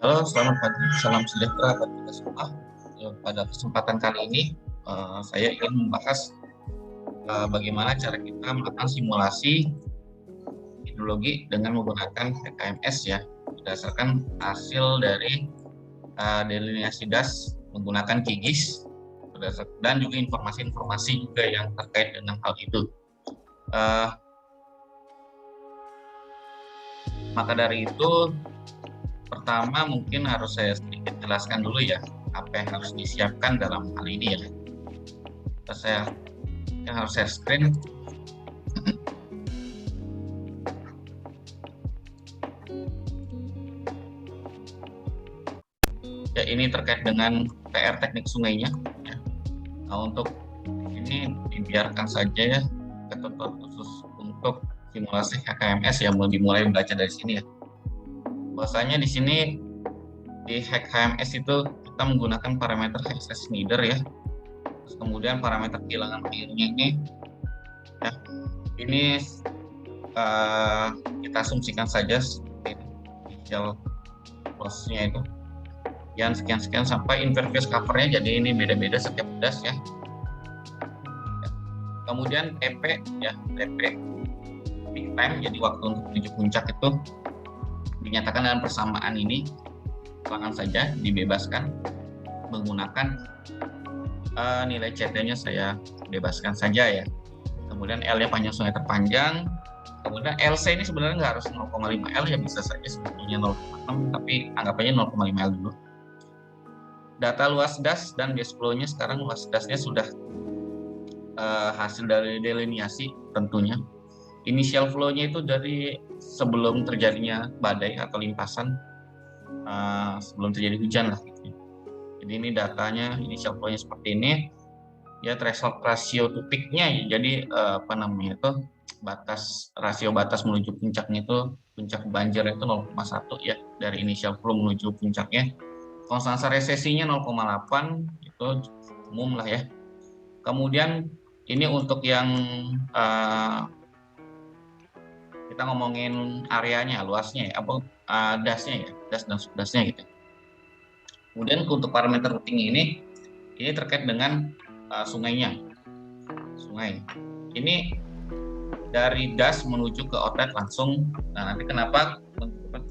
Halo, selamat pagi, salam sejahtera bagi kita semua. Pada kesempatan kali ini, saya ingin membahas bagaimana cara kita melakukan simulasi hidrologi dengan menggunakan HKMS ya, berdasarkan hasil dari delineasi das menggunakan QGIS dan juga informasi-informasi juga yang terkait dengan hal itu. Maka dari itu, pertama mungkin harus saya sedikit jelaskan dulu ya apa yang harus disiapkan dalam hal ini ya. Saya harus share screen. Ya, ini terkait dengan PR teknik sungainya. Ya. Nah, untuk ini dibiarkan saja ya, ketentuan khusus untuk simulasi HKMS yang mau dimulai membaca dari sini ya. Bahwasanya di sini di HKMS itu kita menggunakan parameter HSS Meter ya. Terus kemudian parameter kehilangan airnya ini ya, ini kita asumsikan saja initial loss-nya itu yang sekian-sekian sampai impervious cover-nya, jadi ini beda-beda setiap das ya. Kemudian TP ya, TP peak time, jadi waktu untuk menuju puncak itu dinyatakan dalam persamaan ini, silakan saja dibebaskan menggunakan nilai CD-nya saya bebaskan saja ya. Kemudian L-nya panjang sungai terpanjang. Kemudian LC ini sebenarnya nggak harus 0,5 L ya, bisa saja sebetulnya 0,6, tapi anggap aja 0,5 L dulu. Data luas das dan gas flow-nya, sekarang luas dasnya sudah hasil dari delineasi tentunya. Initial flow-nya itu dari sebelum terjadinya badai atau limpasan, sebelum terjadi hujan lah gitu. Jadi ini datanya, initial flow-nya seperti ini. Ya, threshold ratio to peak-nya, jadi rasio batas menuju puncaknya itu, puncak banjir itu 0,1 ya, dari initial flow menuju puncaknya. Konstansa resesinya 0,8, itu umum lah ya. Kemudian ini untuk yang kita ngomongin areanya, luasnya ya, dasnya ya, das dan subdasnya gitu. Kemudian untuk parameter routing ini terkait dengan sungainya. Sungai ini dari das menuju ke outlet langsung. Nah, nanti kenapa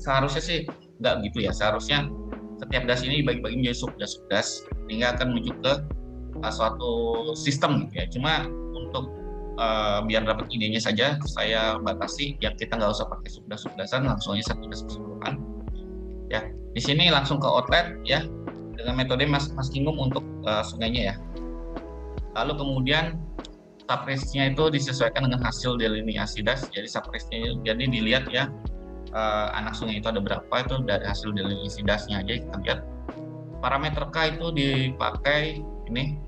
seharusnya sih nggak gitu ya, seharusnya setiap das ini dibagi-bagi menjadi subdas sehingga akan menuju ke suatu sistem gitu ya. Cuma untuk biar dapat idenya saja, saya batasi ya, kita nggak usah pakai subdas-subdasan, langsung aja satu das keseluruhan ya. Di sini langsung ke outlet ya, dengan metode masking untuk sungainya ya. Lalu kemudian subrange-nya itu disesuaikan dengan hasil delineasi das. Jadi subrange-nya jadi dilihat ya, anak sungai itu ada berapa, itu dari hasil delineasi dasnya aja kita lihat. Parameter K itu dipakai ini,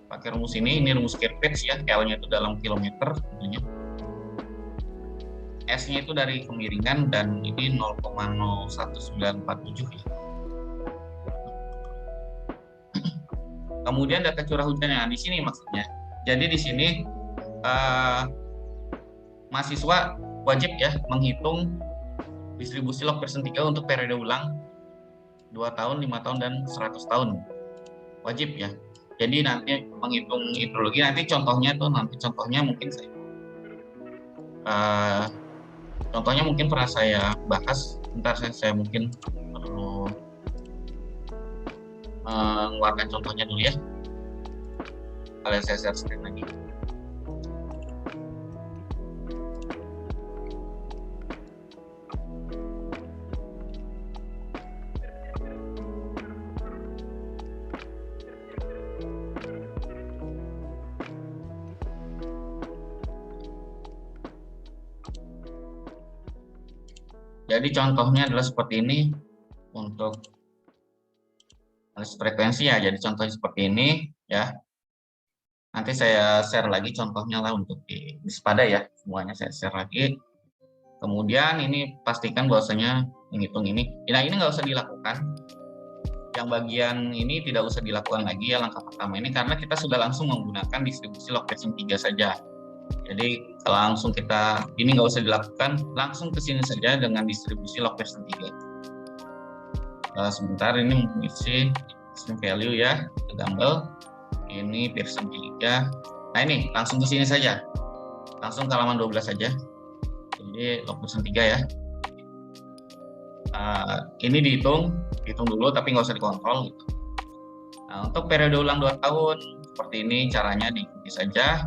pakai rumus ini rumus Kirchhoff ya, L-nya itu dalam kilometer tentunya. S-nya itu dari kemiringan dan ini 0,01947 ya. Kemudian data curah hujannya di sini maksudnya. Jadi di sini mahasiswa wajib ya menghitung distribusi log persen 3 untuk periode ulang 2 tahun, 5 tahun, dan 100 tahun. Wajib ya. Jadi nanti menghitung hidrologi, nanti contohnya mungkin contohnya mungkin pernah saya bahas. Bentar, saya mungkin perlu mengeluarkan contohnya dulu ya. Kalian saya share screen lagi. Jadi contohnya adalah seperti ini untuk frekuensi ya. Jadi contohnya seperti ini ya. Nanti saya share lagi contohnya lah untuk di Spada ya. Semuanya saya share lagi. Kemudian ini pastikan bahwasanya menghitung ini. Nah, ini nggak usah dilakukan. Yang bagian ini tidak usah dilakukan lagi ya, langkah pertama ini, karena kita sudah langsung menggunakan distribusi log persen 3 saja. Jadi langsung kita, ini nggak usah dilakukan, langsung ke sini saja dengan distribusi log persen 3. Sebentar, ini mengisi stream value ya, ke Gamble. Ini Pearson 3. Nah ini langsung ke sini saja, langsung ke halaman 12 saja. Jadi log Pearson 3 ya. Ini dihitung dulu, tapi nggak usah dikontrol gitu. Nah, untuk periode ulang 2 tahun seperti ini caranya, diikuti saja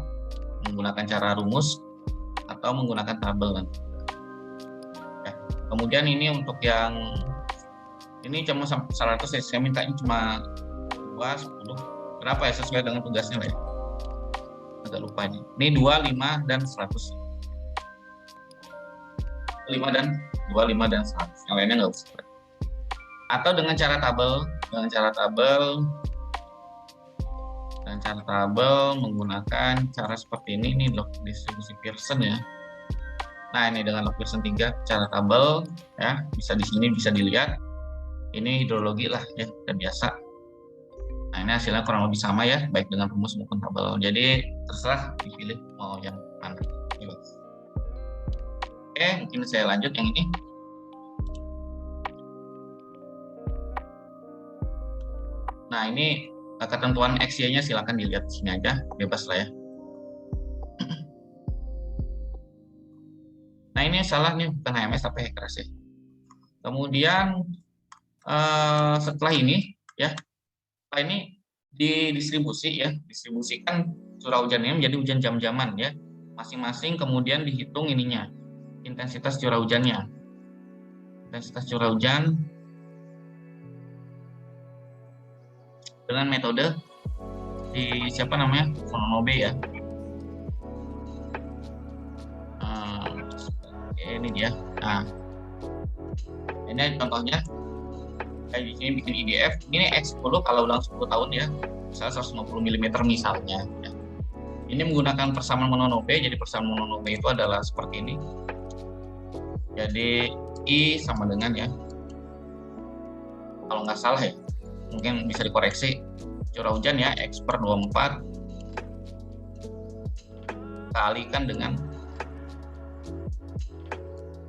menggunakan cara rumus atau menggunakan tabel. Ya. Kemudian ini untuk yang ini cuma 100 ya, saya mintanya cuma 2, 10, berapa ya sesuai dengan tugasnya lah ya. Agak lupa ini. Ini 2, 5, dan 100. 5 dan 100. Yang lainnya nggak usah. Atau dengan cara tabel, menggunakan cara seperti ini, log distribusi Pearson ya. Nah, ini dengan log Pearson 3 cara tabel ya, bisa di sini bisa dilihat. Ini hidrologi lah ya, udah biasa. Nah, ini hasilnya kurang lebih sama ya, baik dengan rumus maupun tabel. Jadi terserah dipilih mau yang mana. Oke, mungkin saya lanjut yang ini. Nah, ini ketentuan XY-nya silakan dilihat di sini aja, bebas lah ya. Nah, ini salah nih, bukan HMS tapi HECRAS ya. Kemudian setelah ini ya, setelah ini didistribusikan curah hujannya menjadi hujan jam-jaman ya. Masing-masing kemudian dihitung ininya, intensitas curah hujannya. Intensitas curah hujan dengan metode di siapa namanya? Mononobe ya. Ini dia. Nah, ini contohnya. Kayak di sini bikin IDF. Ini X10 kalau ulang 10 tahun ya. Misalnya 150 mm misalnya. Ya. Ini menggunakan persamaan mononobe. Jadi persamaan mononobe itu adalah seperti ini. Jadi I sama dengan ya. Kalau nggak salah ya, mungkin bisa dikoreksi. Curah hujan ya, X per 24 kalikan dengan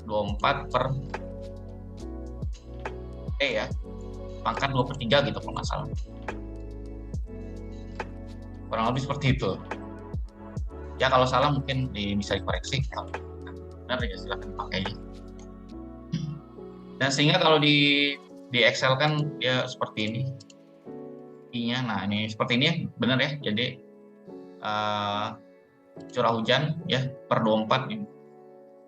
24 per T ya, pangkat 2/3 gitu kalau nggak salah. Kurang lebih seperti itu. Ya kalau salah mungkin bisa dikoreksi. Kalau benar ya silahkan pakai. Dan sehingga kalau di Excel kan dia seperti ini. I-nya, nah ini seperti ini ya, benar ya. Jadi curah hujan ya per 24 ini.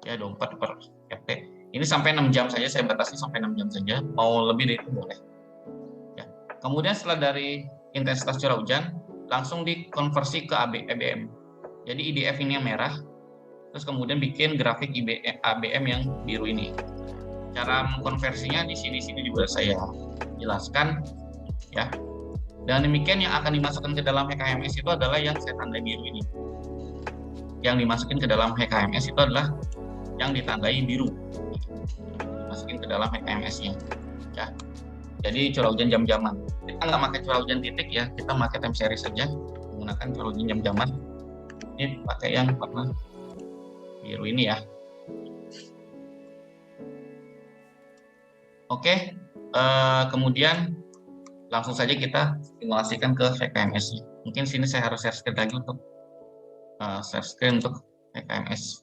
Ya 24 per FT. Ini sampai 6 jam saja, saya batasi sampai 6 jam saja. Mau lebih dari itu boleh. Ya. Kemudian setelah dari intensitas curah hujan, langsung dikonversi ke ABM. Jadi IDF ini yang merah, terus kemudian bikin grafik ABM yang biru ini. Cara mengkonversinya di sini juga saya jelaskan, ya. Dan demikian yang akan dimasukkan ke dalam HKMS itu adalah yang saya tandai biru ini. Yang dimasukin ke dalam HKMS itu adalah yang ditandai biru, dimasukin ke dalam HKMS-nya, ya. Jadi curah hujan jam-jaman. Kita nggak pakai curah hujan titik ya, kita pakai time series saja, menggunakan curah hujan jam-jaman. Ini pakai yang warna biru ini ya. Oke, kemudian langsung saja kita simulasikan ke HKMS-nya. Mungkin sini saya harus share screen lagi untuk share screen untuk HKMS.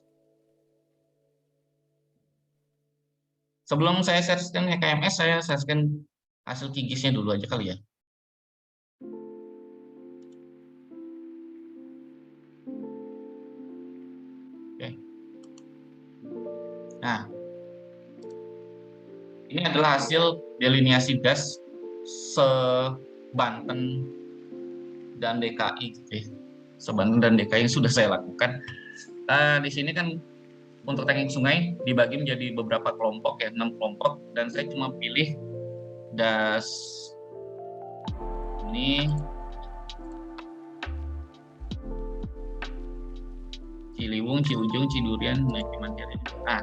Sebelum saya share screen HKMS, saya share screen hasil QGIS-nya dulu aja kali ya. Oke. Nah, ini adalah hasil delineasi das se-Banten dan DKI, se-Banten dan DKI yang sudah saya lakukan. Di sini kan untuk tanking sungai dibagi menjadi beberapa kelompok ya, 6 kelompok, dan saya cuma pilih das ini Ciliwung, Ciujung, Cidurian, Mandiri. Nah,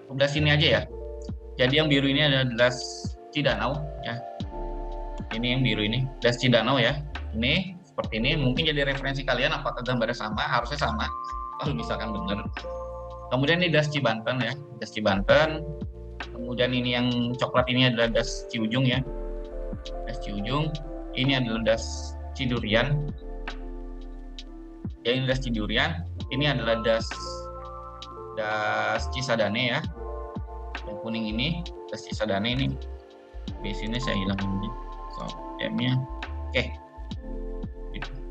sebelah sini aja ya. Jadi yang biru ini adalah das Cidanau ya. Ini yang biru ini, das Cidanau ya. Ini seperti ini, mungkin jadi referensi kalian apakah gambarnya sama, harusnya sama kalau misalkan benar. Kemudian ini das Cibanten ya, das Cibanten. Kemudian ini yang coklat ini adalah das Ciujung ya. Das Ciujung. Ini adalah das Cidurian. Ya, ini das Cidurian. Ini adalah das Cisadane ya. Yang kuning ini das Cisadane ini. Di sini saya hilangin ini. So, M-nya. Oke.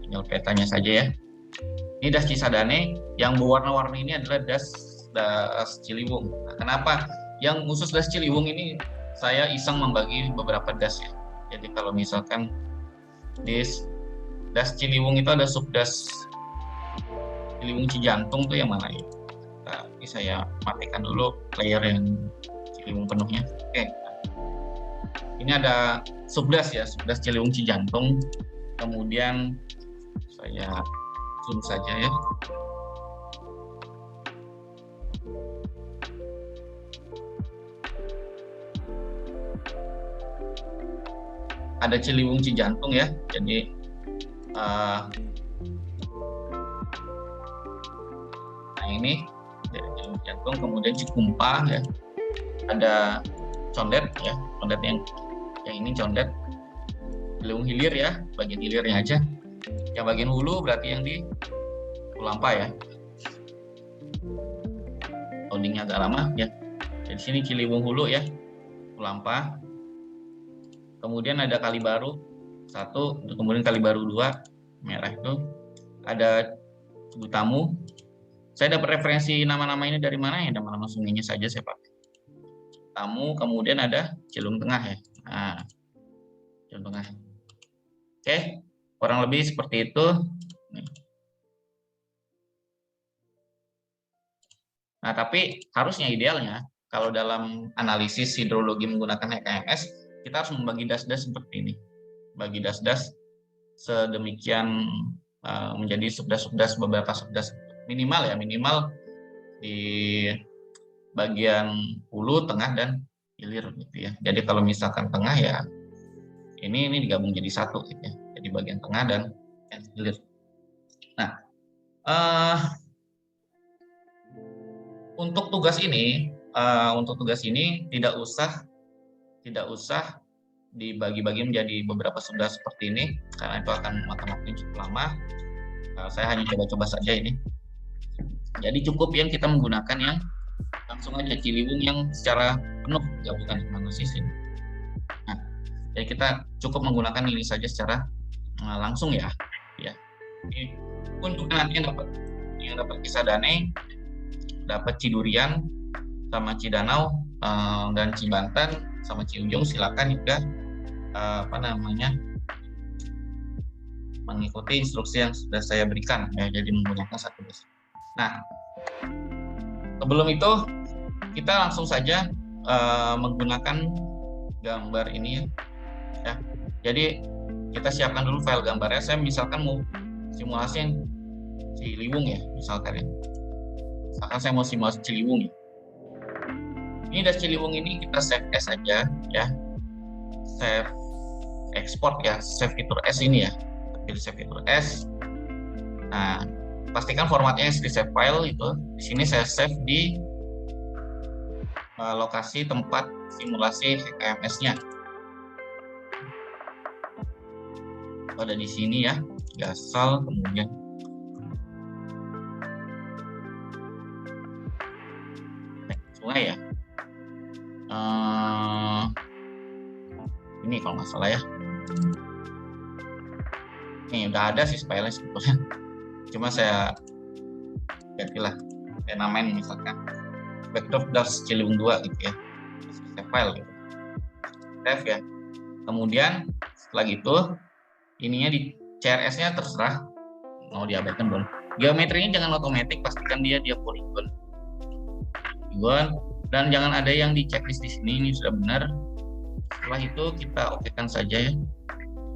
Tinggal petanya saja ya. Ini das Cisadane. Yang berwarna-warni ini adalah das Ciliwung. Nah, kenapa? Yang khusus das Ciliwung ini saya iseng membagi beberapa das ya. Jadi kalau misalkan das Ciliwung itu ada subdas Ciliwung Cijantung tuh yang mana ya? Tapi saya matikan dulu player yang Ciliwung penuhnya. Oke. Ini ada subdas ya, subdas Ciliwung Cijantung. Kemudian saya zoom saja ya. Ada Ciliwung Cijantung ya, jadi nah ini Ciliwung Cijantung, kemudian Cikumpa ya, ada Condet ya, Condet yang ini Condet, Ciliwung Hilir ya, bagian hilirnya aja, yang bagian hulu berarti yang di Kulampa ya, loadingnya agak lama ya. Di sini Ciliwung Hulu ya, Kulampa. Kemudian ada Kalibaru 1, kemudian Kalibaru 2, merah itu. Ada Cibutamu. Saya dapat referensi nama-nama ini dari mana ya? Nama-nama sungainya saja saya pakai. Tamu, kemudian ada Cilung Tengah ya. Nah, Cilung Tengah. Oke, kurang lebih seperti itu. Nah, tapi harusnya idealnya kalau dalam analisis hidrologi menggunakan HKMS, kita harus membagi das-das seperti ini. Bagi das-das sedemikian menjadi subdas-subdas, beberapa subdas minimal ya, minimal di bagian hulu, tengah, dan hilir gitu ya. Jadi kalau misalkan tengah ya ini digabung jadi satu gitu ya. Jadi bagian tengah dan hilir. Nah, untuk tugas ini tidak usah dibagi-bagi menjadi beberapa subdas seperti ini, karena itu akan makan waktu cukup lama. Saya hanya coba-coba saja ini. Jadi cukup yang kita menggunakan yang langsung aja Ciliwung yang secara penuh, bukan analisis ini. Nah, jadi kita cukup menggunakan ini saja secara langsung ya. Ini untuk nanti yang dapat Cisadane, dapat Cidurian, sama Cidanau dan Cibanten sama Ciujung, silakan juga mengikuti instruksi yang sudah saya berikan ya, jadi menggunakan satu bus. Nah, sebelum itu kita langsung saja menggunakan gambar ini ya. Jadi kita siapkan dulu file gambarnya. Saya misalkan mau simulasi Ciliwung ya, misalkan saya mau simulasi Ciliwung ya. Ini das Ciliwung ini kita save as saja ya, save export ya, save fitur S ini ya, pilih save fitur S. Nah, pastikan formatnya SD save file itu. Di sini saya save di lokasi tempat simulasi HKMS-nya. Ada di sini ya, Gasal, kemudian sungai ya. Ini kalau nggak salah ya. Ini udah ada sih filenya sebetulnya. Cuma saya gantilah, saya namain misalkan backdrop das Ciliwung 2 gitu ya. Save file gitu. Save ya. Kemudian setelah gitu ininya di CRS-nya terserah mau diabaikan boleh. Geometrinya jangan otomatis, pastikan dia polygon. Dan jangan ada yang di checklist di sini, ini sudah benar. Setelah itu kita okekan saja ya.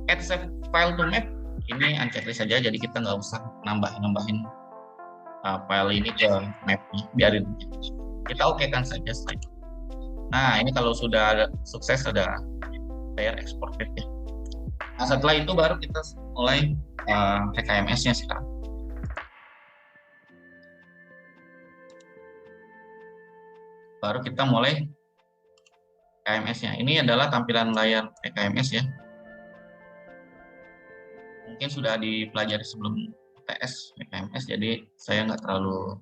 Add save file to map, ini unchecklist saja, jadi kita nggak usah nambahin file ini ke mapnya, biarin. Kita okekan saja setelah itu. Nah, ini kalau sudah sukses ada player exported ya. Nah, setelah itu baru kita mulai HKMS-nya sekarang. Baru kita mulai PKMS-nya. Ini adalah tampilan layar PKMS ya. Mungkin sudah dipelajari sebelum TS PKMS, jadi saya nggak terlalu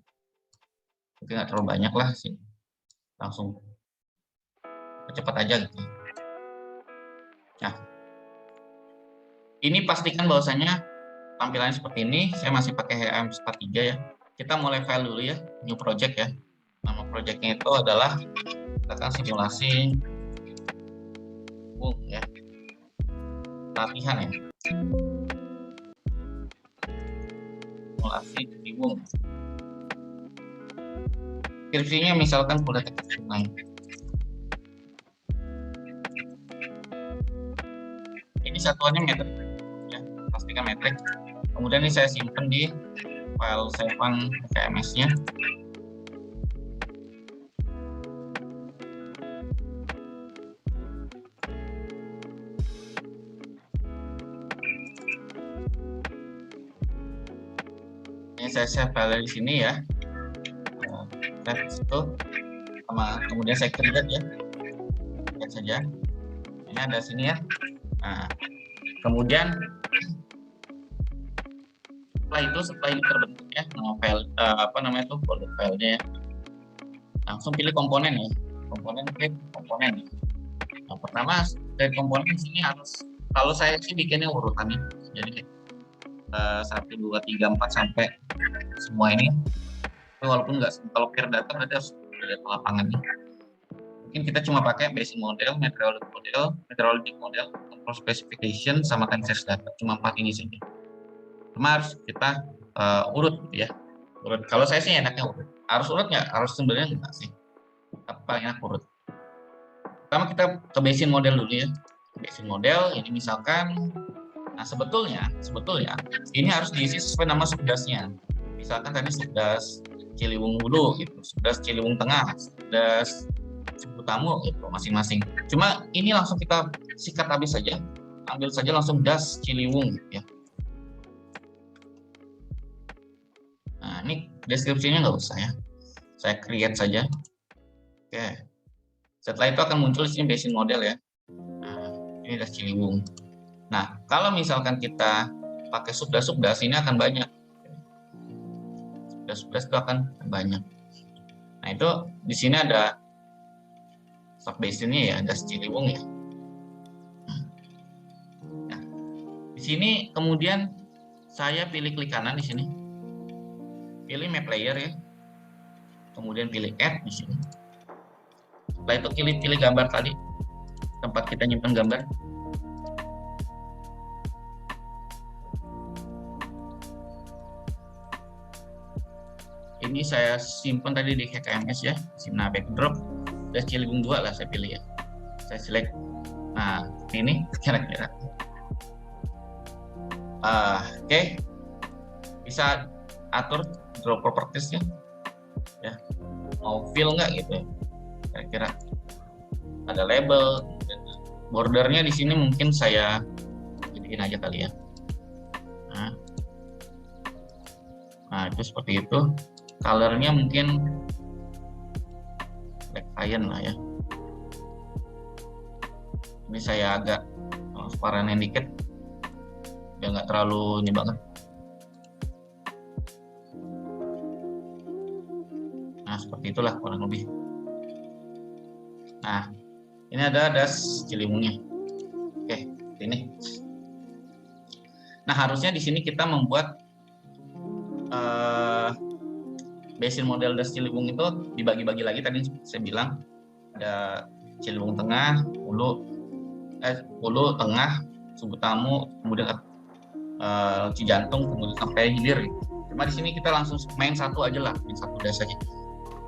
banyak lah sih. Langsung cepat aja gitu. Nah, ini pastikan bahwasanya tampilannya seperti ini. Saya masih pakai HM43 ya. Kita mulai file dulu ya, new project ya. Nama projectnya itu adalah katakan simulasi ya, latihan ya, simulasi Ciliwung. Deskripsinya misalkan kuda tetes sungai. Ini satuannya metrik ya, pastikan metrik. Kemudian ini saya simpan di file savean PKMS-nya. Ini saya save file di sini ya. Save itu sama, kemudian saya create ya. Lihat saja. Ini ada sini ya. Nah, kemudian setelah ini terbentuk ya, nama file apa namanya itu, folder filenya ya. Langsung pilih komponen ya. Komponen, klik komponen. Nah, pertama dari komponen di sini harus, kalau saya sih bikinnya urutannya. Jadi 1, 2, 3, 4 sampai semua ini. Tapi walaupun nggak, kalau pure data berarti harus ada lapangannya. Mungkin kita cuma pakai basic model, meteorologic model, control specification, sama time series data. Cuma 4 ini saja. Cuma harus kita urut gitu ya. Urut. Kalau saya sih enaknya urut. Harus urut nggak? Harus sebenarnya enggak sih. Apa enak urut. Pertama kita ke basic model dulu ya. Basic model ini misalkan, nah sebetulnya ini harus diisi sesuai nama subdasnya. Misalkan tadi subdas Ciliwung Hulu gitu, subdas Ciliwung Tengah, subdas Cibutamu gitu masing-masing. Cuma ini langsung kita sikat habis saja. Ambil saja langsung das Ciliwung gitu ya. Nah, ini deskripsinya nggak usah ya. Saya create saja. Oke. Setelah itu akan muncul di sini basic model ya. Nah, ini das Ciliwung. Nah, kalau misalkan kita pakai subdas ini akan banyak. Subdas itu akan banyak. Nah, itu di sini ada subbasinnya ya, das Ciliwung ya. Nah, di sini kemudian saya pilih klik kanan di sini. Pilih map layer ya. Kemudian pilih add di sini. Setelah itu pilih gambar tadi, tempat kita nyimpan gambar. Ini saya simpan tadi di HKMS ya. Nah, backdrop das Ciliwung 2 lah saya pilih ya. Saya select. Nah, ini kira-kira. Oke. Bisa atur draw properties ya. Mau fill nggak gitu. Kira-kira ada label, bordernya di sini mungkin saya jadiin aja kali ya. Nah, itu seperti itu. Colornya mungkin black cyan lah ya. Ini saya agak transparan dikit biar nggak terlalu ini banget. Nah, seperti itulah kurang lebih. Nah, ini ada das Ciliwungnya. Oke, ini. Nah, harusnya di sini kita membuat basic model das Ciliwung itu dibagi-bagi lagi. Tadi saya bilang ada Ciliwung Tengah, Hulu, Tengah, Cibutamu, kemudian Cijantung, kemudian sampai hilir. Cuma di sini kita langsung main satu aja lah, main satu das aja.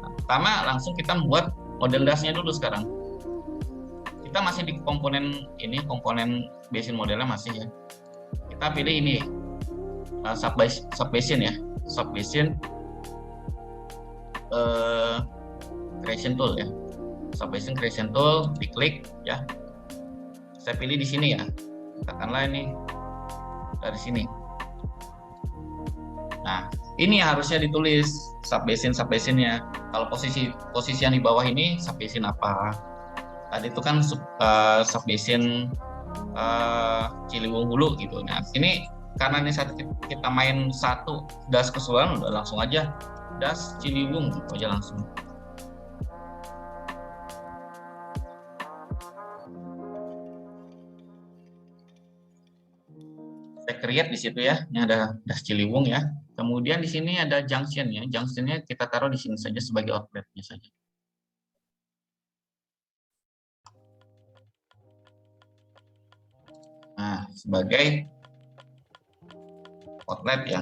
Nah, pertama langsung kita membuat model dasnya dulu sekarang. Kita masih di komponen ini, komponen basic modelnya masih ya. Kita pilih ini subbasin ya, subbasin creation tool ya, subbasin creation tool, diklik ya. Saya pilih di sini ya, katakanlah ini dari sini. Nah, ini harusnya ditulis subbasinnya. Kalau posisi yang di bawah ini subbasin apa, Tadi itu kan subbasin Ciliwung Hulu gitu. Nah, ini karena ini saat kita main satu das keseluruhan, udah langsung aja das Ciliwung gitu aja langsung. Saya create di situ ya. Ini ada das Ciliwung ya. Kemudian di sini ada junction ya. Junctionnya kita taruh di sini saja sebagai outletnya saja. Nah, sebagai outlet ya.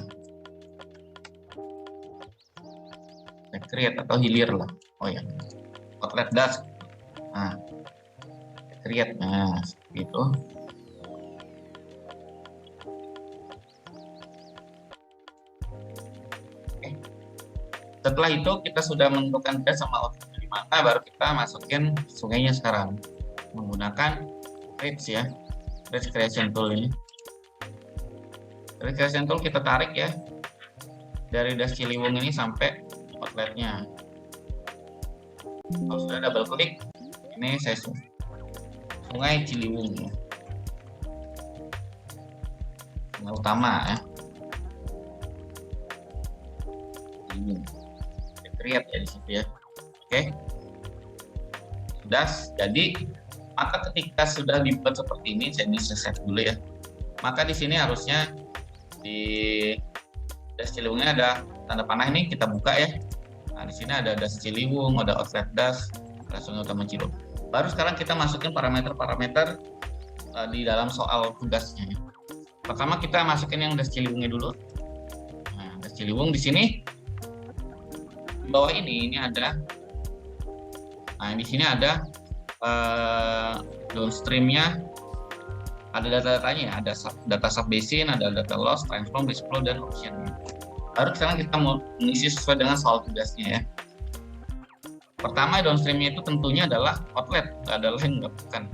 Saya create atau hilir lah. Oh ya, outlet das. Nah, create. Nah, seperti itu. Setelah itu kita sudah menentukan das sama outlet di mana, baru kita masukin sungainya sekarang menggunakan bridge ya, bridge creation tool ini. Bridge creation tool kita tarik ya dari das Ciliwung ini sampai outletnya. Kalau sudah double klik, ini saya sungai Ciliwung ya. Sungai utama ya. Ini create ya di situ ya. Oke. Sudah jadi, maka ketika sudah dibuat seperti ini, saya bisa save dulu ya. Maka di sini harusnya di das Ciliwungnya ada tanda panah ini, kita buka ya. Nah, di sini ada das Ciliwung, ada outlet das, ada sungai utama Ciliwung. Baru sekarang kita masukin parameter-parameter di dalam soal tugasnya. Pertama kita masukin yang das Ciliwungnya dulu. Nah, das Ciliwung di sini di bawah ini ada. Nah, di sini ada downstreamnya, ada data-datanya, ada data subbasin, ada data loss, transform, disflow, dan option. Baru sekarang kita mau mengisi sesuai dengan soal tugasnya ya. Pertama, downstreamnya itu tentunya adalah outlet, adalah yang bukan.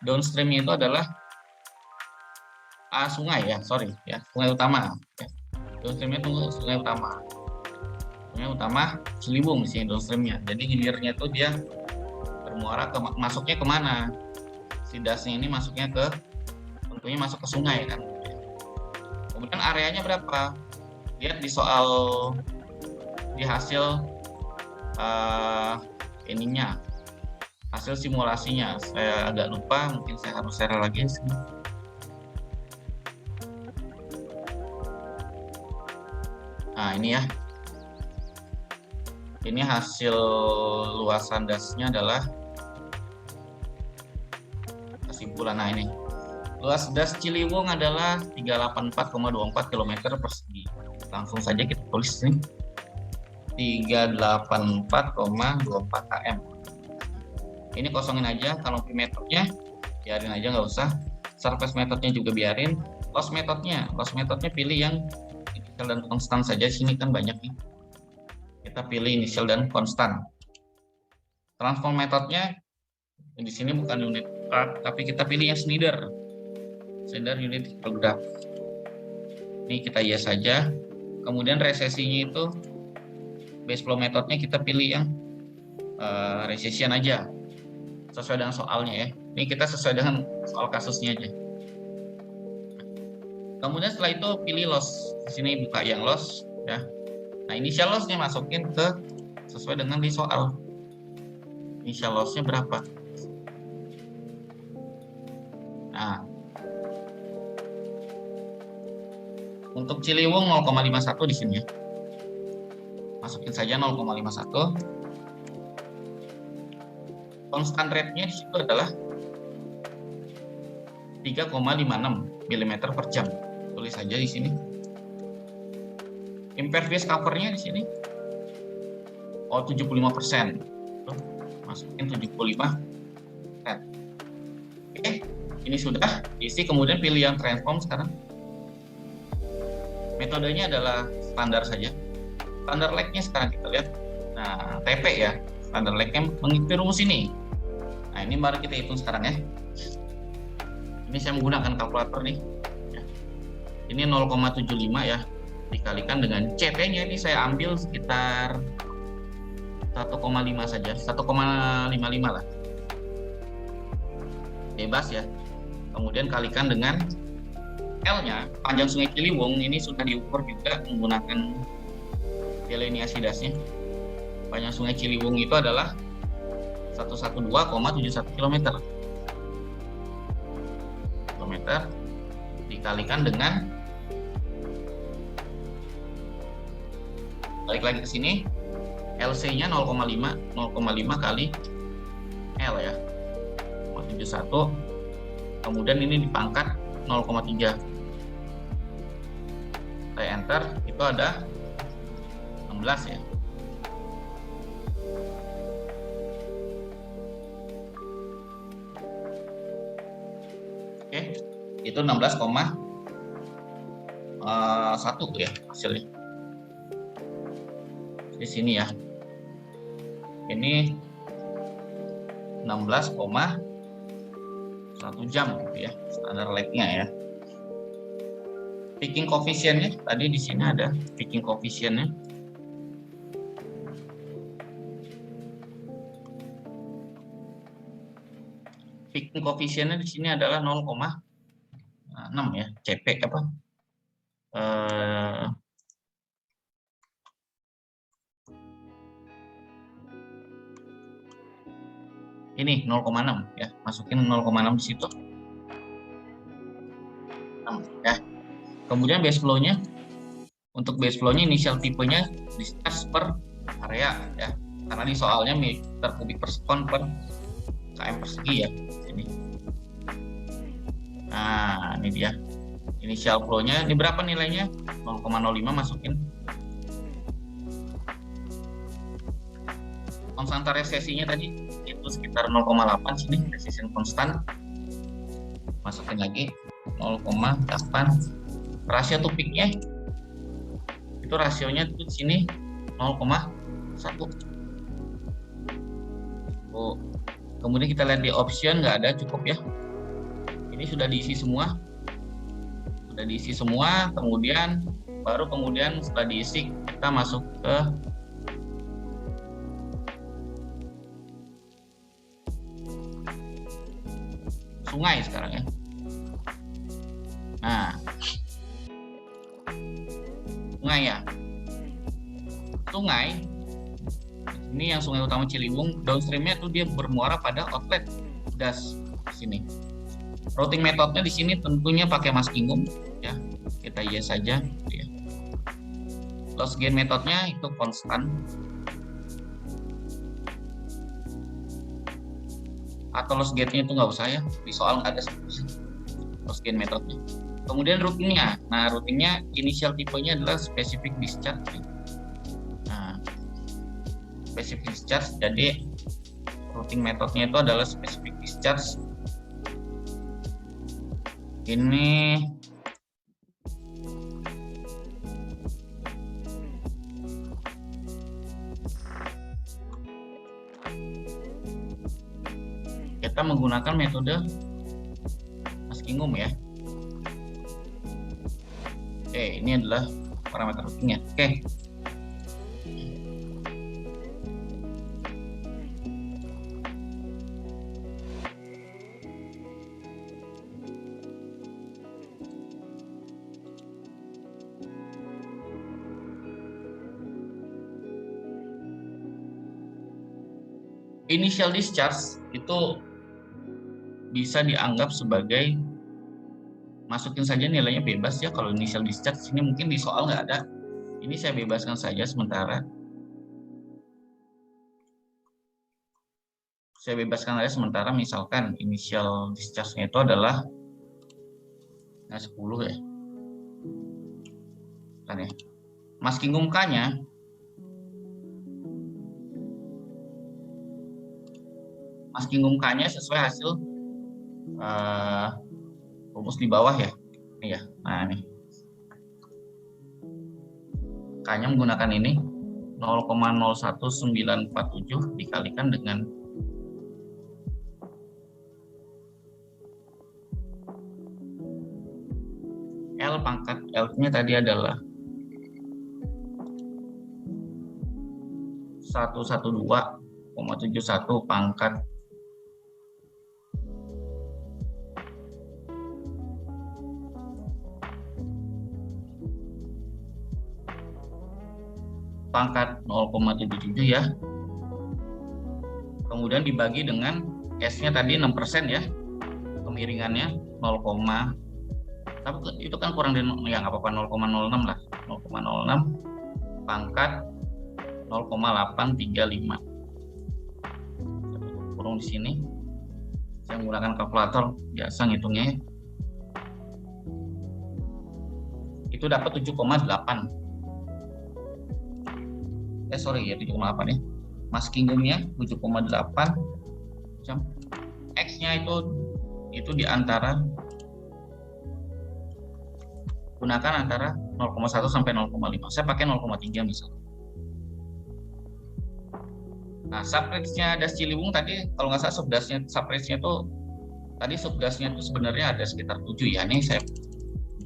Downstreamnya itu adalah sungai ya, sungai utama. Ya. Downstreamnya itu sungai utama. Sungai utama Ciliwung di sini downstreamnya. Jadi hilirnya itu dia bermuara masuknya kemana? Si dasnya ini masuknya tentunya masuk ke sungai kan. Kemudian areanya berapa? Lihat di hasil ininya, hasil simulasinya. Saya agak lupa, mungkin saya harus share lagi di sini. Nah, ini ya. Ini hasil luasan dasnya adalah kesimpulan. Nah, ini luas das Ciliwung adalah 384,24 km persegi. Langsung saja kita tulis ini 384,24 km. Ini kosongin aja. Kalau metodenya biarin aja, nggak usah. Surface metodenya juga biarin. Loss metodnya pilih yang initial dan konstan saja. Sini kan banyak nih. Kita pilih initial dan konstan. Transform metodnya di sini bukan unit part, tapi kita pilih yang Schneider unit hidrograph. Ini kita yes saja. Kemudian resesinya itu base flow metodnya kita pilih yang recession aja, sesuai dengan soalnya ya. Ini kita sesuai dengan soal kasusnya aja. Kemudian setelah itu pilih loss. Di sini buka yang loss ya. Nah, initial loss-nya masukin sesuai dengan di soal. Initial loss-nya berapa? Nah, untuk Ciliwung 0,51 di sini ya. Masukin saja 0,51. Constant rate-nya di situ adalah 3,56 mm per jam. Tulis saja di sini. Impervious cover-nya di sini 75%. Masukin 75%. Oke, ini sudah isi. Kemudian pilih yang transform sekarang. Metodenya adalah standar saja. Standar lag-nya sekarang kita lihat. Nah, TP ya. Standar lag-nya mengikuti rumus ini. Nah, ini baru kita hitung sekarang ya. Ini saya menggunakan kalkulator nih. Ini 0,75 ya. Dikalikan dengan CT-nya ini saya ambil sekitar 1,5 saja. 1,55 lah. bebas ya. Kemudian kalikan dengan L-nya, panjang Sungai Ciliwung ini sudah diukur juga menggunakan delineasi dasnya. Panjang Sungai Ciliwung itu adalah 112,71 km. Dikalikan dengan, balik lagi ke sini, LC-nya 0,5 kali L ya, 0,71. Kemudian ini dipangkat 0,3. Saya enter, itu ada 16 ya. Oke, itu 16,1 ya hasilnya. Di sini ya. Ini 16,1 jam gitu ya, standar lag-nya ya. Peaking coefficient-nya tadi di sini ada peaking coefficient-nya. Peaking coefficient-nya di sini adalah 0,6 ya, CP apa? Ini 0,6 ya, masukin 0,6 di situ. 6 ya. Kemudian base flow-nya, untuk base flow-nya initial tipenya discharge per area ya, karena di soalnya meter kubik per sekon per km persegi ya. Ini. Nah, ini dia. Initial flow-nya, ini berapa nilainya? 0,05 masukin. Konstanta resesinya tadi itu sekitar 0,8 sini, resisten konstan. Masukin lagi 0,8. Rasio to peak-nya itu rasionya itu di sini 0,1. Oh. Kemudian kita lihat di option nggak ada, cukup ya. Ini sudah diisi semua. Sudah diisi semua, kemudian setelah diisi kita masuk ke sungai sekarang ya. Nah, sungai ya. Sungai ini yang sungai utama Ciliwung, downstreamnya tuh dia bermuara pada outlet das di sini. Routing metodenya di sini tentunya pakai maskingung ya. Kita yes saja ya. Loss gain metodenya itu konstan. Atau loss gate-nya itu nggak usah ya, di soal nggak ada loss gain metodenya. Kemudian routingnya, nah routingnya initial tipenya adalah specific discharge. Nah, specific discharge, jadi routing metodenya itu adalah specific discharge. Ini kita menggunakan metode maskingung ya. Oke, ini adalah parameter routingnya. Oke. Initial discharge itu bisa dianggap sebagai, masukin saja nilainya bebas ya. Kalau initial discharge ini mungkin di soal nggak ada, ini saya bebaskan saja sementara. Saya bebaskan saja sementara, misalkan initial discharge-nya itu adalah 10 ya. Kan ya. Maskingung K-nya sesuai hasil rumus di bawah ya. Ini ya. Nah, ini. K-nya menggunakan ini 0,01947 dikalikan dengan L pangkat L-nya tadi adalah 112,71 pangkat pangkat 0,77 ya. Kemudian dibagi dengan S-nya tadi 6% ya. Kemiringannya 0, tapi itu kan kurang dari ya nggak apa-apa, 0,06 lah. 0,06 pangkat 0,835. Kurung di sini. Saya menggunakan kalkulator biasa ngitungnya. Itu dapat 7,8. Sorry ya, 7,8 ya. Maskingumnya 7,8. X-nya itu di antara, gunakan antara 0,1 sampai 0,5. Saya pakai 0,3 misalnya. Nah, subrange-nya Das Ciliwung tadi, kalau nggak salah subrange-nya tuh tadi subdasnya itu sebenarnya ada sekitar 7 ya. Ini saya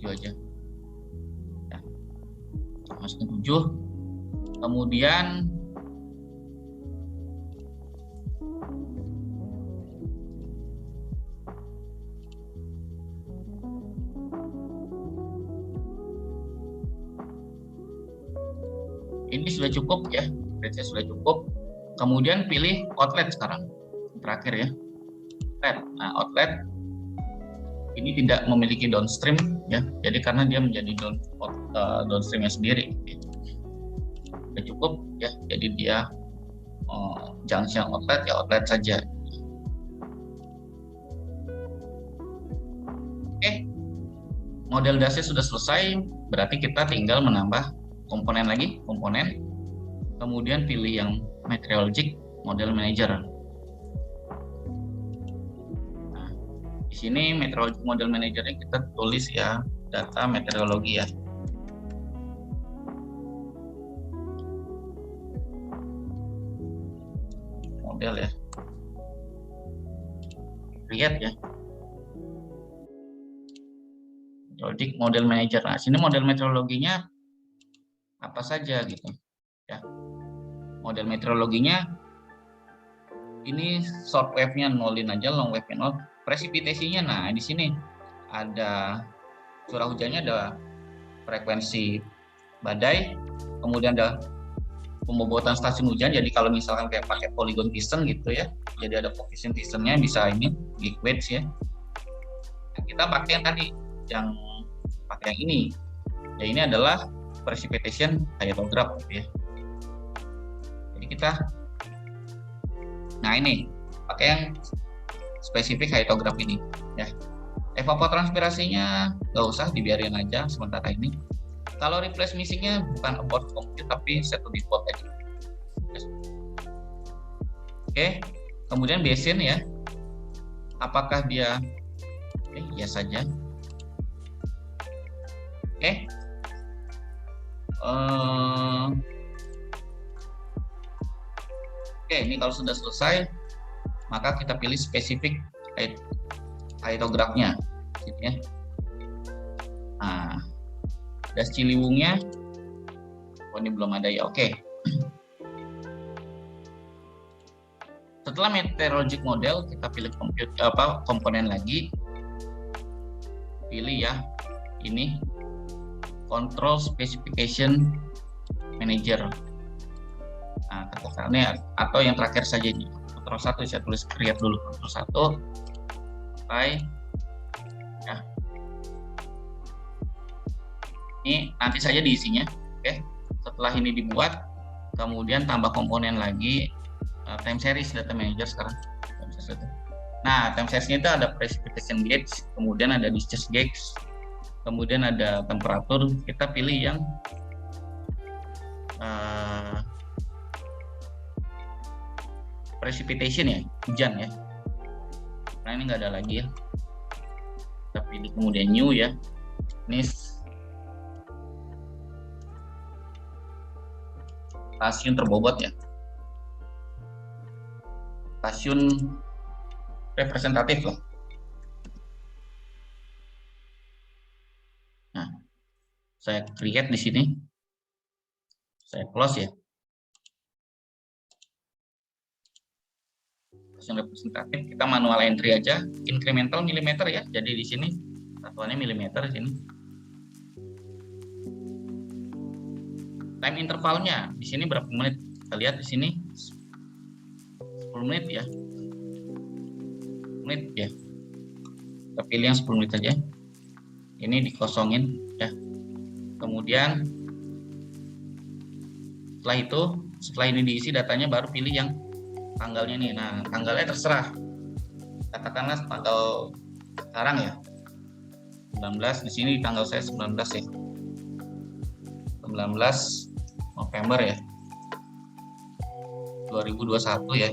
7 aja. Ya. Masukin 7. Kemudian ini sudah cukup ya, range-nya sudah cukup. Kemudian pilih outlet sekarang, terakhir ya. Nah, outlet ini tidak memiliki downstream ya, jadi karena dia menjadi downstreamnya sendiri. Sudah cukup ya, jadi dia junction outlet ya outlet saja. Oke, model dasnya sudah selesai, berarti kita tinggal menambah komponen lagi, kemudian pilih yang meteorologic model manager. Nah, di sini meteorologic model managernya kita tulis ya, data meteorologi ya. Model ya, lihat ya, meteorologic model manager. Nah, sini model meteorologinya apa saja gitu ya. Model meteorologinya ini short wave-nya nolin aja, long wave-nya nol. Presipitasinya, nah di sini ada curah hujannya, ada frekuensi badai, kemudian ada pembobotan stasiun hujan. Jadi kalau misalkan kayak pakai polygon Thiessen gitu ya, jadi ada coefficient Thiessen-nya bisa ini Geek Wedge ya. Nah, kita pakai yang tadi, yang pakai yang ini. Ya ini adalah precipitation hyetograph gitu ya. Jadi kita, nah ini pakai yang spesifik hyetograph ini ya. Evapotranspirasinya nggak usah, dibiarin aja sementara ini. Kalau replace missing-nya bukan abort compute tapi set to default aja. Oke, kemudian basin ya. Apakah dia ya saja. Oke. Oke, ini kalau sudah selesai, maka kita pilih spesifik hyetograph-nya gitu ya. Nah, Das Ciliwungnya, ini belum ada ya. Oke. Setelah meteorologic model, kita pilih komponen lagi. Pilih ya, ini control specification manager. Nah, katakannya atau yang terakhir saja ini. Control 1 saya tulis create dulu, control 1. Ya. Ini nanti saja diisinya. Oke. Setelah ini dibuat, kemudian tambah komponen lagi. Time series data manager sekarang. Nah, time series-nya itu ada precipitation gauge, kemudian ada discharge gauge, kemudian ada temperatur. Kita pilih yang precipitation ya, hujan ya. Nah ini nggak ada lagi ya. Kita pilih kemudian new ya. Ini stasiun terbobot ya. Stasiun representatif lah. Nah, saya create di sini. Saya close ya. Stasiun representatif, kita manual entry aja, incremental milimeter ya. Jadi di sini satuannya milimeter di sini. time intervalnya di sini berapa menit? Kita lihat di sini 10 menit ya. Menit ya. Kita pilih yang 10 menit aja. Ini dikosongin ya. Kemudian setelah ini diisi datanya, baru pilih yang tanggalnya nih. Nah, tanggalnya terserah. Katakanlah tanggal sekarang ya. 19, di sini tanggal saya 19 ya. 19 November ya. 2021 ya.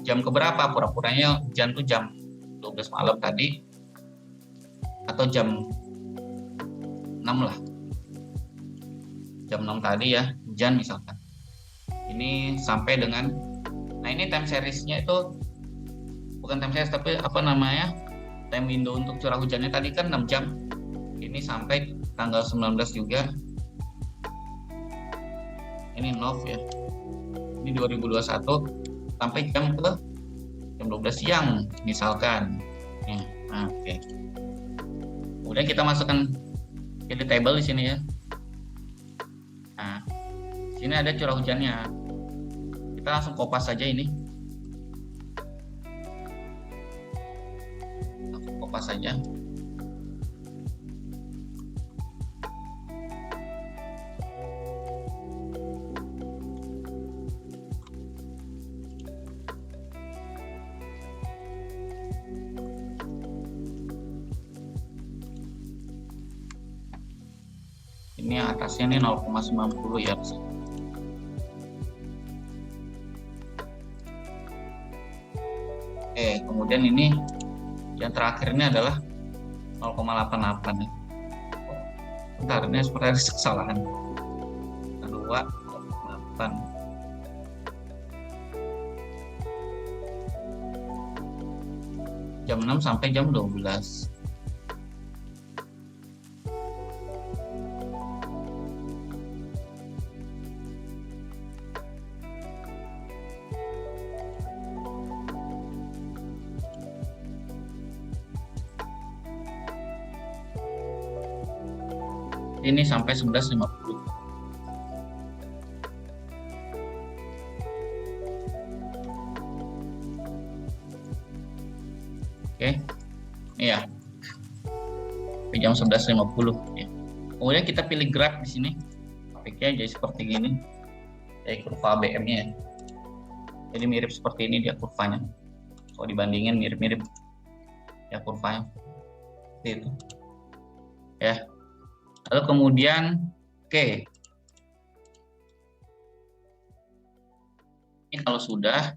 Jam keberapa? Pura-puranya hujan tuh jam 12 malam tadi atau jam 6 lah. Jam 6 tadi ya, hujan misalkan. Ini sampai dengan, nah ini time series-nya itu bukan time series tapi apa namanya, time window untuk curah hujannya tadi kan 6 jam. Ini sampai tanggal 19 juga. Ini Nov ya. Ini 2021 sampai jam 12 siang misalkan. Nah, oke. Kemudian kita masukkan pilih table di sini ya. Nah, sini ada curah hujannya. Kita langsung kopas saja ini. Langsung kopas saja. Ini atasnya ini 0,90 ya. Oke, kemudian ini yang terakhir ini adalah 0,88 ya. Bentar, ini seperti ada kesalahan. 2,8. Jam 6 sampai jam 12. Ini sampai 11.50. Oke. Iya. Jam 11.50 ya. Kemudian kita pilih graf di sini. Grafiknya jadi seperti ini. Jadi kurva BM-nya ya. Jadi mirip seperti ini dia kurvanya. Kalau dibandingin mirip-mirip ya kurvanya. Seperti itu. Ya. Lalu kemudian, oke. Ini kalau sudah,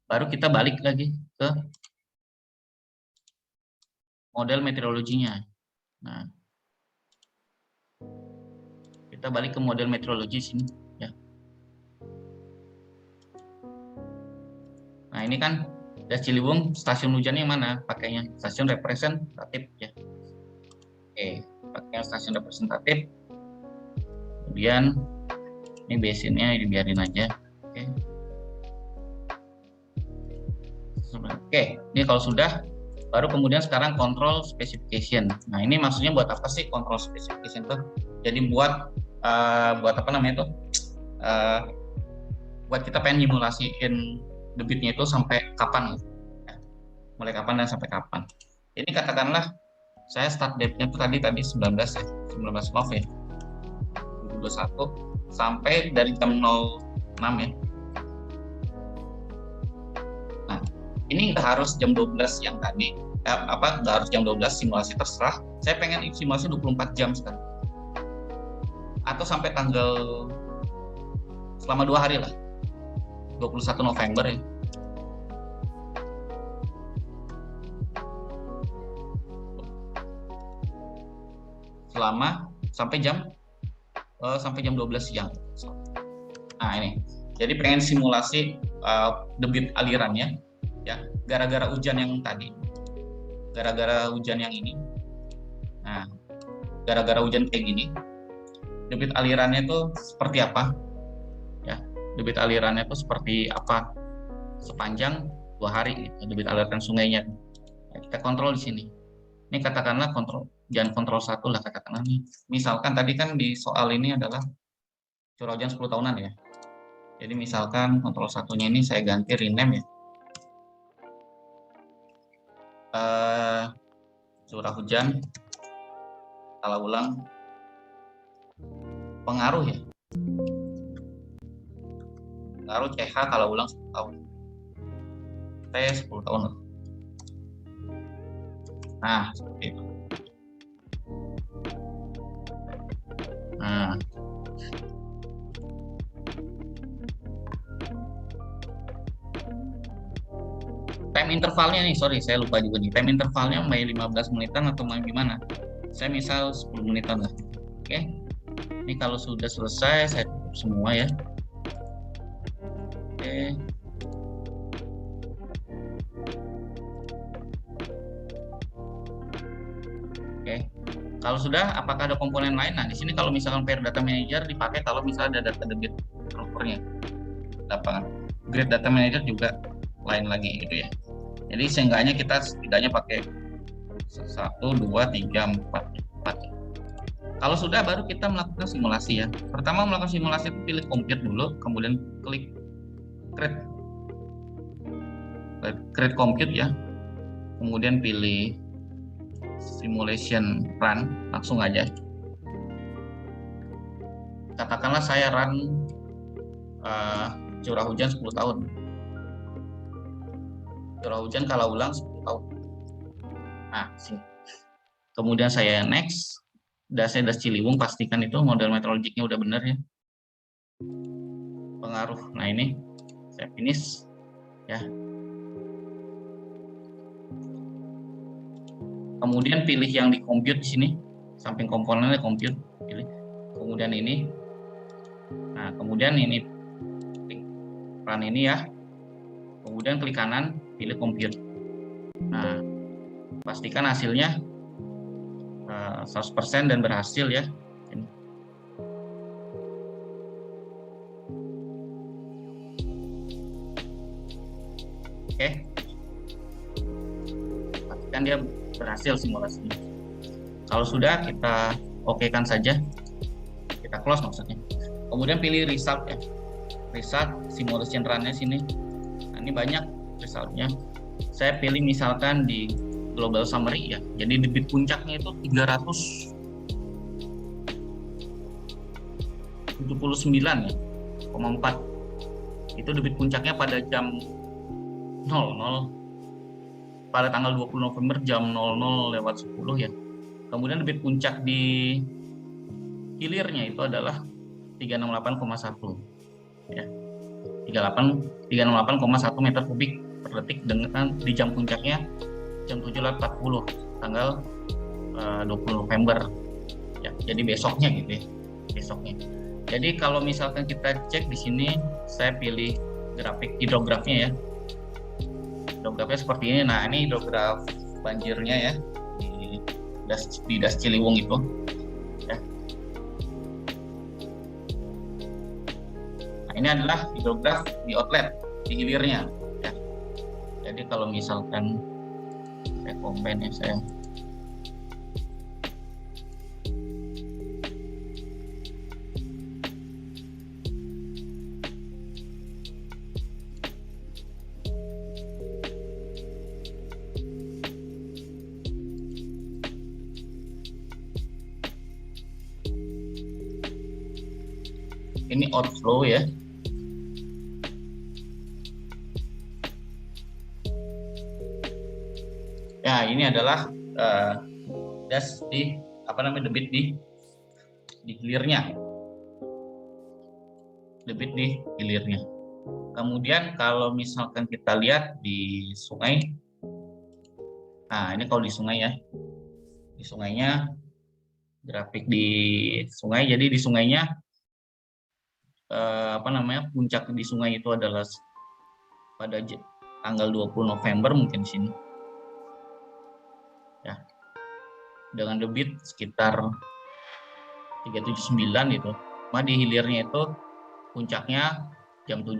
baru kita balik lagi ke model meteorologinya. Nah, kita balik ke model meteorologi sini, ya. Nah, ini kan Das Ciliwung, stasiun hujannya yang mana? Pakainya stasiun representatif, ya. Oke, pakai stasiun representatif. Kemudian ini basinnya dibiarin aja. Oke, ini kalau sudah, baru kemudian sekarang control specification. Nah, ini maksudnya buat apa sih control specification tuh? Jadi buat apa namanya tuh? Buat kita pengen simulasiin debitnya itu sampai kapan? Mulai kapan dan sampai kapan? Ini katakanlah saya start date-nya tuh tadi 19 Nov ya, 2021 sampai dari jam 06 ya. Nah, ini nggak harus jam 12 yang tadi, nggak harus jam 12 simulasi, terserah. Saya pengen simulasi 24 jam sekarang. Atau sampai tanggal, selama 2 hari lah, 21 November ya. Selama sampai jam 12 siang. Nah, ini. Jadi pengen simulasi debit alirannya ya, gara-gara hujan yang tadi. Gara-gara hujan yang ini. Nah, gara-gara hujan kayak gini, debit alirannya itu seperti apa? Ya, debit alirannya itu seperti apa sepanjang 2 hari gitu, debit aliran sungainya. Nah, kita kontrol di sini. Ini katakanlah jangan kontrol 1 lah katakanlah nih. Misalkan tadi kan di soal ini adalah curah hujan 10 tahunan ya. Jadi misalkan kontrol satunya ini saya ganti rename ya. Curah hujan skala ulang pengaruh ya. Pengaruh CH skala ulang 10 tahun. T 10 tahun. Nah, seperti itu. Nah, time intervalnya nih, sorry saya lupa juga nih. Time intervalnya mau 15 menitan atau mau gimana? Saya misal 10 menitan lah. Oke. Ini kalau sudah selesai saya tutup semua ya. Oke. Oke. Kalau sudah, apakah ada komponen lain? Nah, di sini kalau misalkan pair data manager dipakai kalau misalnya ada data debit transfernya. Lapangan. Grid data manager juga lain lagi gitu ya. Jadi seenggaknya kita setidaknya pakai 1, 2, 3, 4. Kalau sudah baru kita melakukan simulasi ya. Pertama melakukan simulasi itu pilih compute dulu, kemudian klik create compute ya. Kemudian pilih simulation run, langsung aja. Katakanlah saya run curah hujan 10 tahun. Curah hujan skala ulang 10 tahun. Nah, sini. Kemudian saya next. Dasnya das Ciliwung, pastikan itu model meteorologiknya udah benar ya. Pengaruh. Nah, ini saya finish ya. Kemudian pilih yang di compute di sini, samping komponennya compute, pilih. Kemudian ini. Nah, kemudian ini klik run ini ya. Kemudian klik kanan, pilih compute. Nah, pastikan hasilnya 100% dan berhasil ya. Ini. Oke. Pastikan dia berhasil simulasinya. Kalau sudah, kita okekan saja. Kita close maksudnya. Kemudian pilih result ya. Result simulation run-nya sini. Nah, ini banyak resultnya. Saya pilih misalkan di global summary ya. Jadi debit puncaknya itu 379 ya, 4. Itu debit puncaknya pada jam 00 pada tanggal 20 November jam 00:10 ya. Kemudian debit puncak di hilirnya itu adalah 368,1 ya. 368,1 meter kubik per detik dengan di jam puncaknya jam 7.40 tanggal 20 November ya. Jadi besoknya gitu ya. Besoknya. Jadi kalau misalkan kita cek di sini, saya pilih grafik hidrografnya ya. Hidrografnya seperti ini. Nah, ini hidrograf banjirnya ya di Das Ciliwung itu. Ya. Nah, ini adalah hidrograf di outlet di hilirnya. Ya. Jadi kalau misalkan saya combine ya saya. Ini outflow ya. Ya, ini adalah das di debit di hilirnya. Debit di hilirnya. Kemudian kalau misalkan kita lihat di sungai, nah ini kalau di sungai ya, di sungainya grafik di sungai. Jadi di sungainya puncak di sungai itu adalah pada tanggal 20 November mungkin di sini. Ya. Dengan debit sekitar 379 gitu. Cuma di hilirnya itu puncaknya jam 7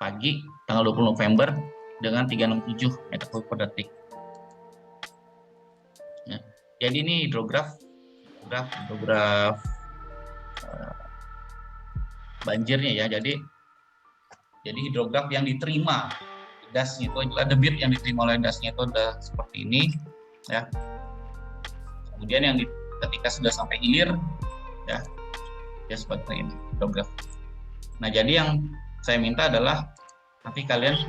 pagi tanggal 20 November dengan 367 meter kubik per detik. Ya. Jadi ini hidrograf banjirnya ya. Jadi hidrograf yang diterima dasnya itu adalah debit yang diterima oleh dasnya itu adalah seperti ini ya. Kemudian ketika sudah sampai hilir ya seperti ini hidrograf. Nah, jadi yang saya minta adalah nanti kalian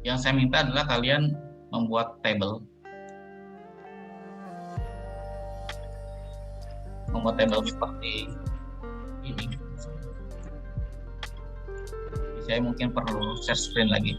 yang saya minta adalah kalian membuat table seperti ini. Saya mungkin perlu share screen lagi.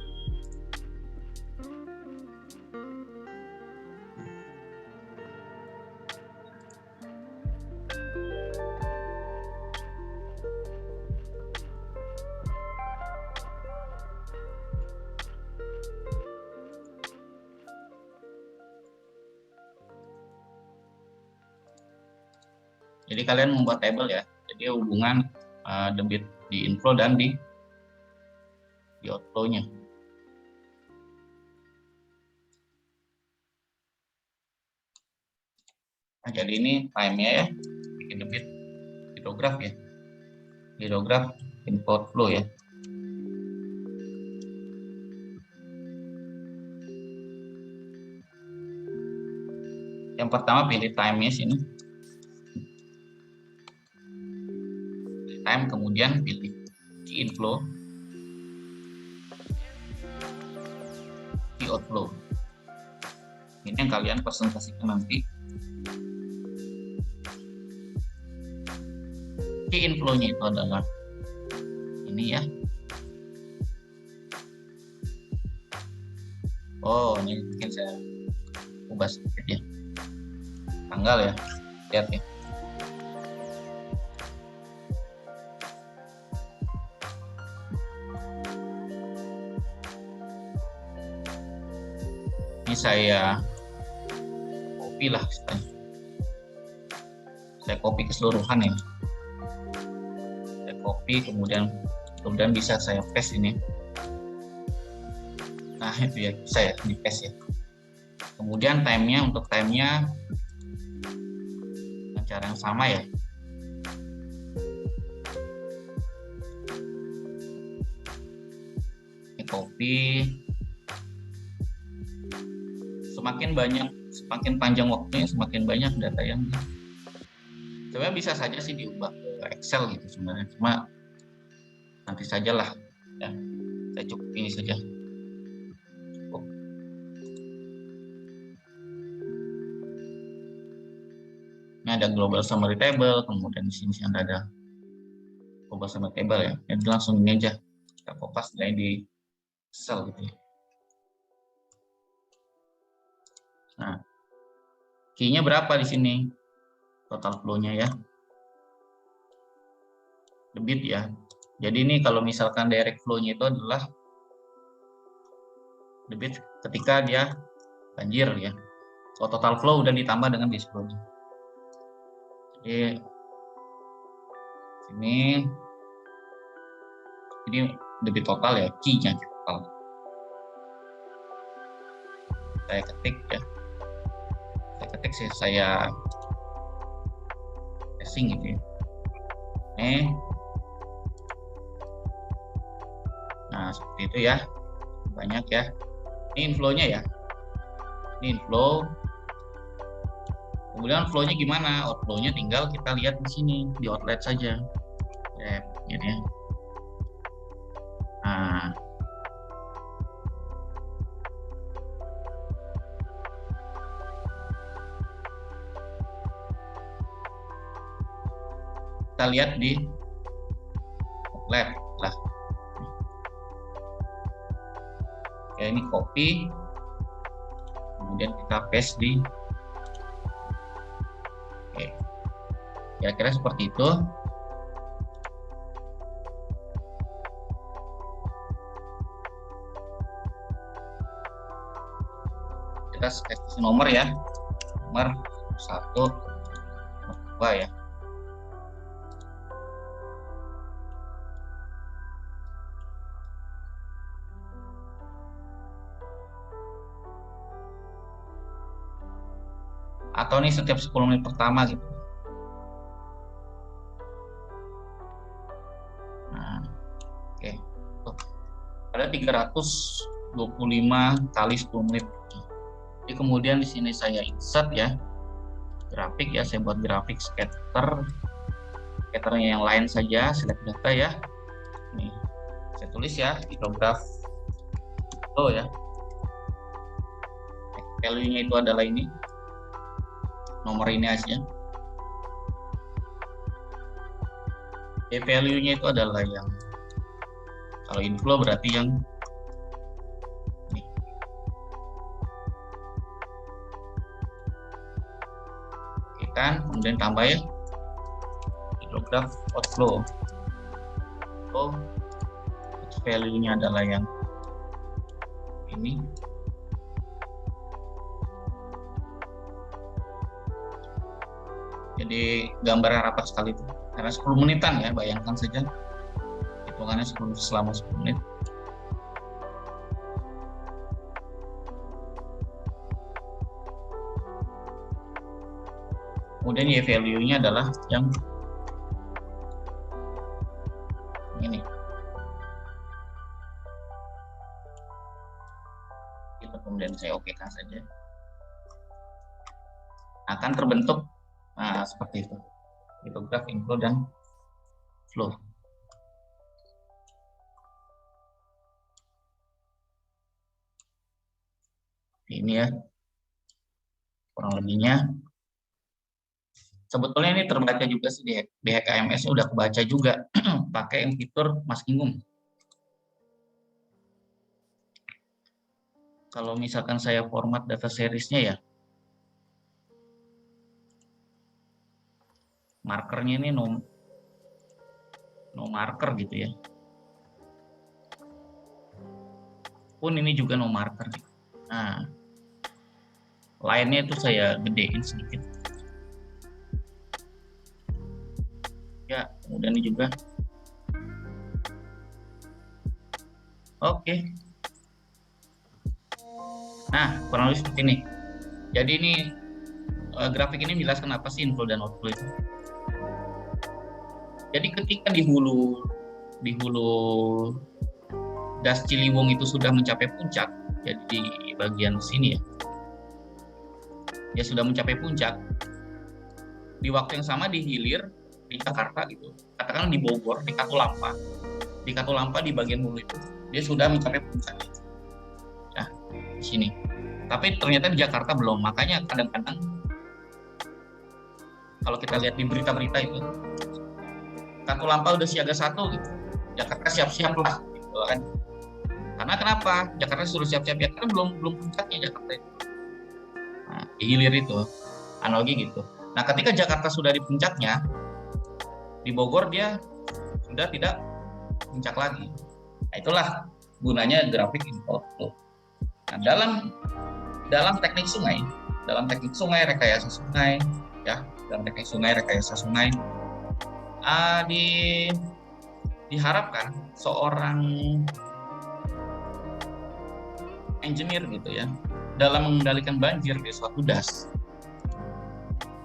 Jadi kalian membuat table ya. Jadi hubungan debit di inflow dan di outflow-nya. Nah, jadi ini time-nya ya, bikin debit hidrograf ya. Hidrograf inflow outflow ya. Yang pertama pilih time-nya sini. Time, kemudian pilih key inflow, key outflow. Ini yang kalian presentasikan nanti. Key inflow-nya itu adalah ini ya. Oh, ini mungkin saya ubah sedikit ya. Tanggal ya, lihat ya. Ini saya copy lah, saya copy keseluruhan ya. Saya copy kemudian bisa saya paste ini. Nah itu ya, saya di paste ya. Kemudian time-nya, untuk time-nya dengan cara yang sama ya. Ini copy. Semakin panjang waktunya, semakin banyak data yang sebenarnya bisa saja sih diubah ke Excel gitu sebenarnya, cuma nanti sajalah ya. Saya cukup ini saja. Cukup. Ini ada global summary table, kemudian di sini ada global summary table ya. Jadi langsung ini aja kita kopas di Excel gitu ya. Nah, key-nya berapa di sini? Total flow-nya ya. Debit ya. Jadi ini kalau misalkan direct flow-nya itu adalah debit ketika dia banjir ya. So, total flow udah ditambah dengan base flow-nya. Jadi ini debit total ya, key-nya total. Saya ketik ya. Saya casing gitu ya. Nah seperti itu ya, banyak ya. Ini inflow-nya ya. Ini inflow. Kemudian flow-nya gimana? Outflow-nya tinggal kita lihat di sini di outlet saja. Ya, gitu ya. Nah, kita lihat di outlet lah. Ya, ini copy, kemudian kita paste di. Oke, kira-kira seperti itu. Kita kasih nomor ya, nomor 1, nomor 2 ya. atau nih setiap 10 menit pertama gitu. Nah, oke. Tuh, ada 325 kali 10 menit. Jadi kemudian di sini saya insert ya grafik ya, saya buat grafik scatternya yang lain saja, select data ya. Nih, saya tulis ya hidrograf flow ya. Value-nya itu adalah ini, nomor ini aja. Value-nya itu adalah yang, kalau inflow berarti yang ini. Oke kan, kemudian tambah ya hidrograf outflow. So, value-nya adalah yang ini. Jadi gambarnya rapat sekali itu. Karena 10 menitan ya, bayangkan saja hitungannya selama 10 menit. Kemudian ya value-nya adalah yang ini. Itu kemudian saya oke-kan saja. Akan terbentuk seperti itu. Hidrograf, inflow, dan flow. Ini ya kurang lebihnya. Sebetulnya ini terbaca juga sih di HKMS udah kebaca juga pakai fitur masking. Kalau misalkan saya format data seriesnya ya, markernya ini no marker gitu ya. Pun ini juga no marker. Nah, lainnya itu saya gedein sedikit. Ya, kemudian ini juga. Oke. Nah, kurang lebih seperti ini. Jadi ini grafik ini menjelaskan apa sih inflow dan outflow itu. Jadi ketika di hulu das Ciliwung itu sudah mencapai puncak, jadi di bagian sini ya, dia sudah mencapai puncak. Di waktu yang sama di hilir di Jakarta gitu, katakanlah di Bogor, di Katulampa di bagian hulu itu dia sudah mencapai puncak. Nah, di sini. Tapi ternyata di Jakarta belum, makanya kadang-kadang kalau kita lihat di berita-berita itu Katulampa udah siaga 1 gitu, Jakarta siap-siap lah gitu kan. Karena kenapa? Jakarta suruh siap-siap ya, karena belum puncaknya Jakarta itu. Nah, di hilir itu analogi gitu. Nah, ketika Jakarta sudah di puncaknya, di Bogor dia sudah tidak puncak lagi. Nah, itulah gunanya grafik inflow. Nah, dalam teknik sungai, rekayasa sungai, ya, dalam teknik sungai, rekayasa sungai, diharapkan seorang engineer gitu ya, dalam mengendalikan banjir di suatu das,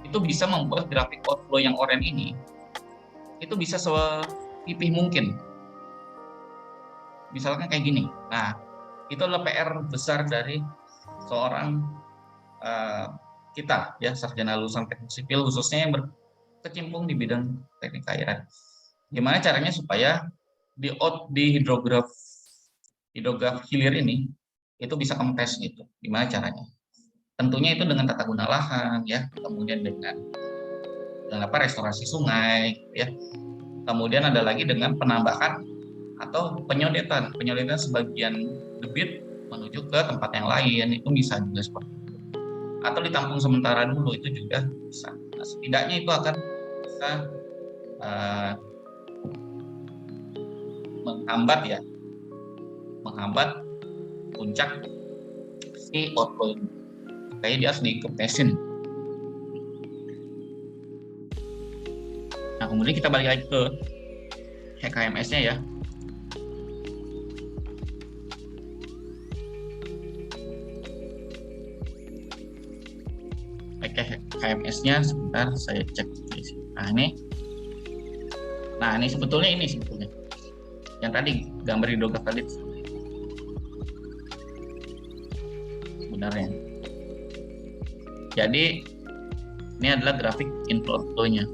itu bisa membuat grafik outflow yang oranye ini, itu bisa sepipih mungkin. Misalkan kayak gini. Nah, itu adalah PR besar dari seorang kita ya, sarjana lulusan teknik sipil khususnya yang berkecimpung di bidang teknik airan. Gimana caranya supaya di hidrograf hilir ini itu bisa kempes gitu. Gimana caranya? Tentunya itu dengan tata guna lahan ya, kemudian dengan restorasi sungai ya. Kemudian ada lagi dengan penambahan atau penyodetan sebagian debit menuju ke tempat yang lain, itu bisa juga seperti itu. Atau ditampung sementara dulu, itu juga bisa. Nah, setidaknya itu akan bisa menghambat puncak si outflow ini. Kayak dia harus dikempesin. Nah, kemudian kita balik lagi ke HKMS-nya ya. KMS-nya. Sebentar saya cek. Nah ini sebetulnya yang tadi gambar hidrograf tadi sebenarnya. Jadi ini adalah grafik inflow outflow-nya.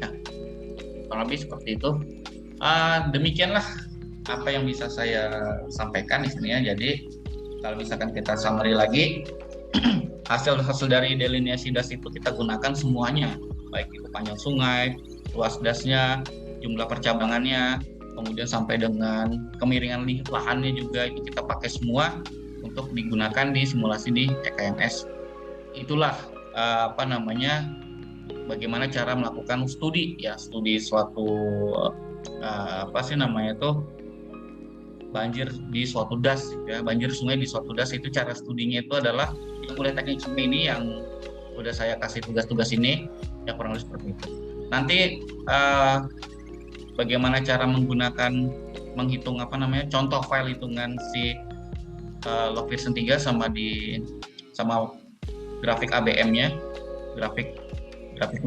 Ya, kurang lebih seperti itu. Demikianlah apa yang bisa saya sampaikan di sini ya. Jadi kalau misalkan kita summary lagi, hasil dari delineasi das itu kita gunakan semuanya, baik itu panjang sungai, luas dasnya, jumlah percabangannya, kemudian sampai dengan kemiringan lahannya juga itu kita pakai semua untuk digunakan di simulasi di EKMS. Itulah bagaimana cara melakukan studi suatu banjir di suatu das ya, banjir sungai di suatu das. Itu cara studinya itu adalah kuliah teknik sungai ini yang udah saya kasih tugas-tugas ini ya, kurang lebih seperti itu. Nanti bagaimana cara menghitung contoh file hitungan si log Pearson 3 sama grafik ABM-nya, grafik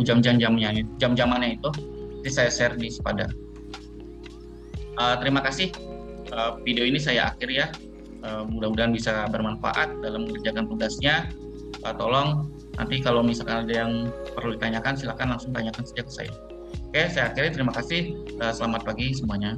jam-jamannya itu nanti saya share di Sepada. Terima kasih. Video ini saya akhiri ya. Mudah-mudahan bisa bermanfaat dalam mengerjakan tugasnya. Tolong nanti kalau misalkan ada yang perlu ditanyakan, silakan langsung tanyakan saja ke saya. Oke, saya akhiri. Terima kasih. Selamat pagi semuanya.